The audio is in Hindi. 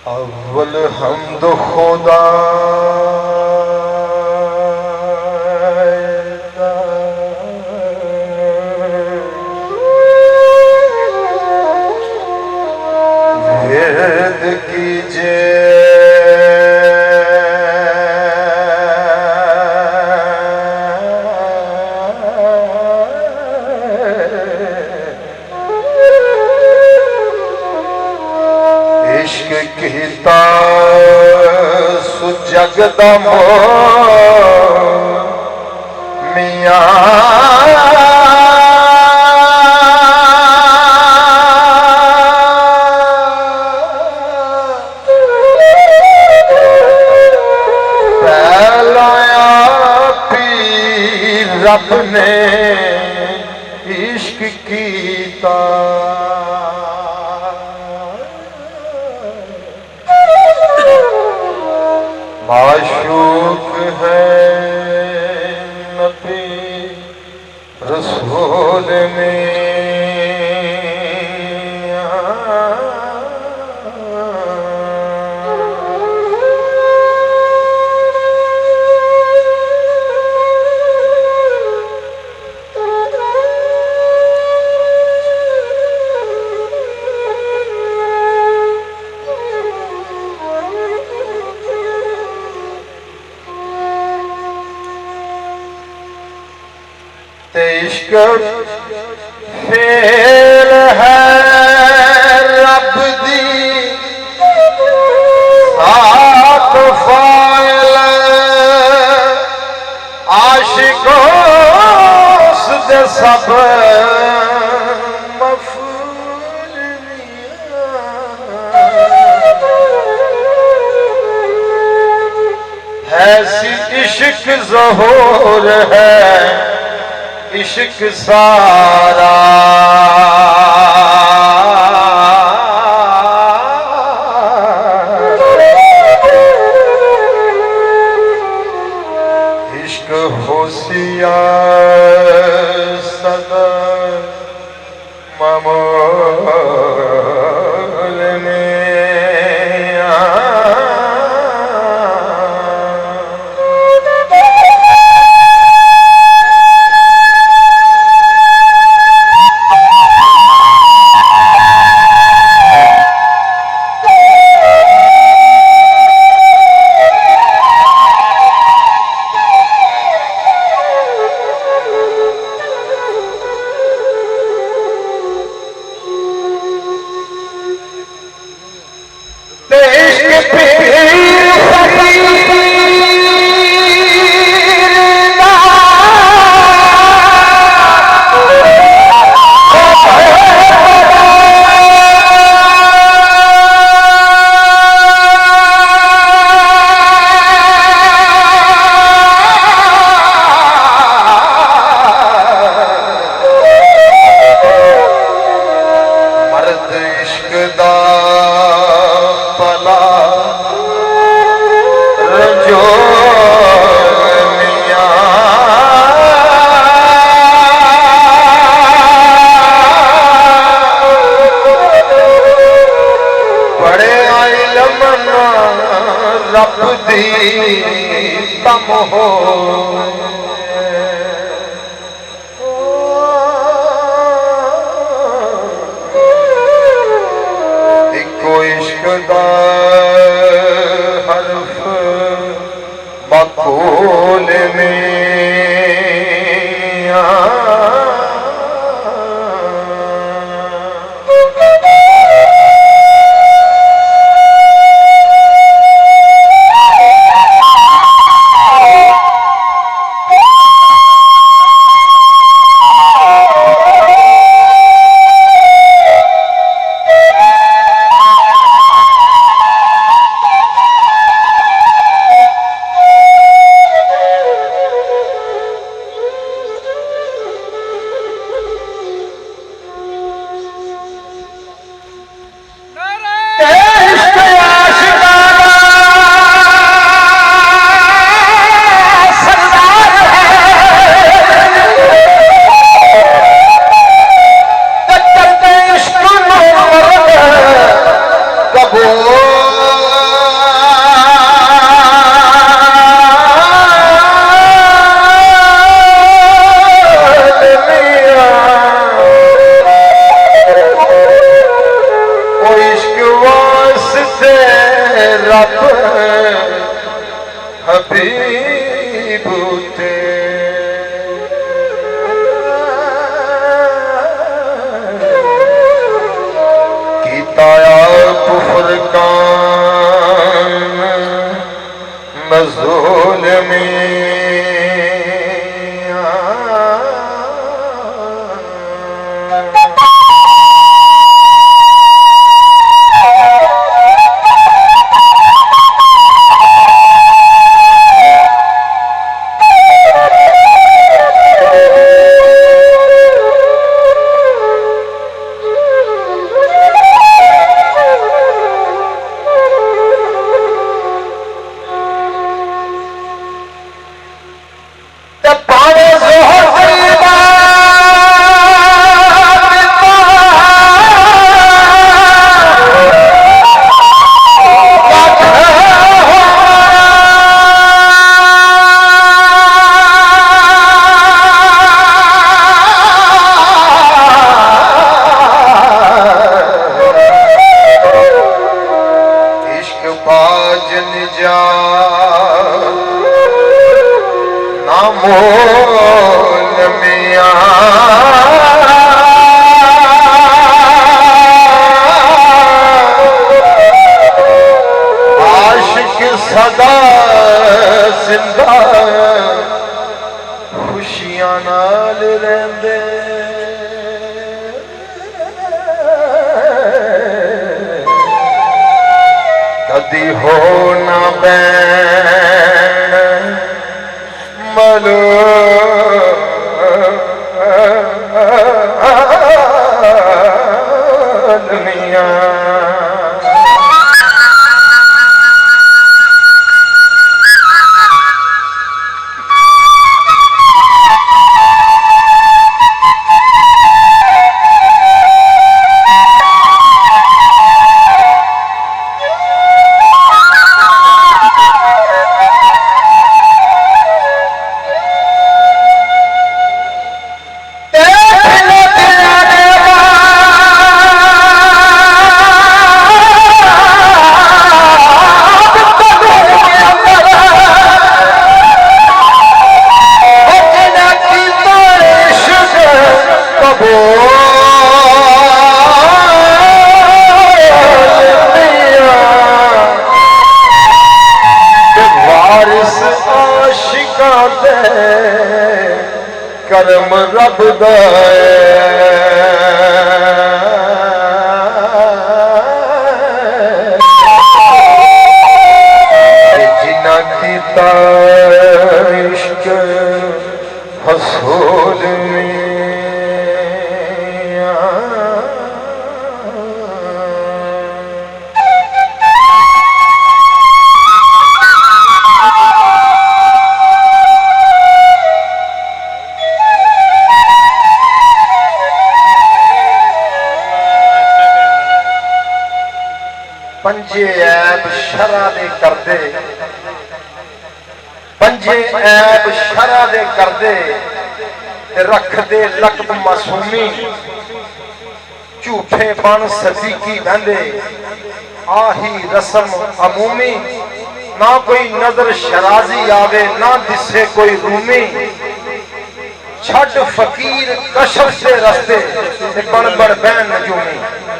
अव्वल हमद खुदा वेद कीजिए इश्क कीता सुजगदा मियां पहलाया पीर रब ने इश्क कीता माशूक है नबी रसूल में इश्क फेल है रब दी सात फाइल आशिकों दे सब मफूल ऐसी इश्क ज़हूर है इश्क सारा इश्क होशियार सदा मामूल में रब दी तम हो इको इश्क दा हरफ मकबूल में हबीब ते फुरकान मज़ूल में सदा जिंदा खुशियां नाल रहंदे कदी हो ना बैन मलो दुनिया करम रब दा जिन्ना कीता इश्क हसूल में पंजे ऐब शरा दे करदे पंजे ऐब शरा दे करदे ते रखदे लकब मासूमी झूठे बन सदीकी बंदे आही रस्म अमूमी ना कोई नजर शराजी आवे ना दिसे कोई रूमी छड़ फकीर कशफ से रस्ते बन बन बैन नजूमी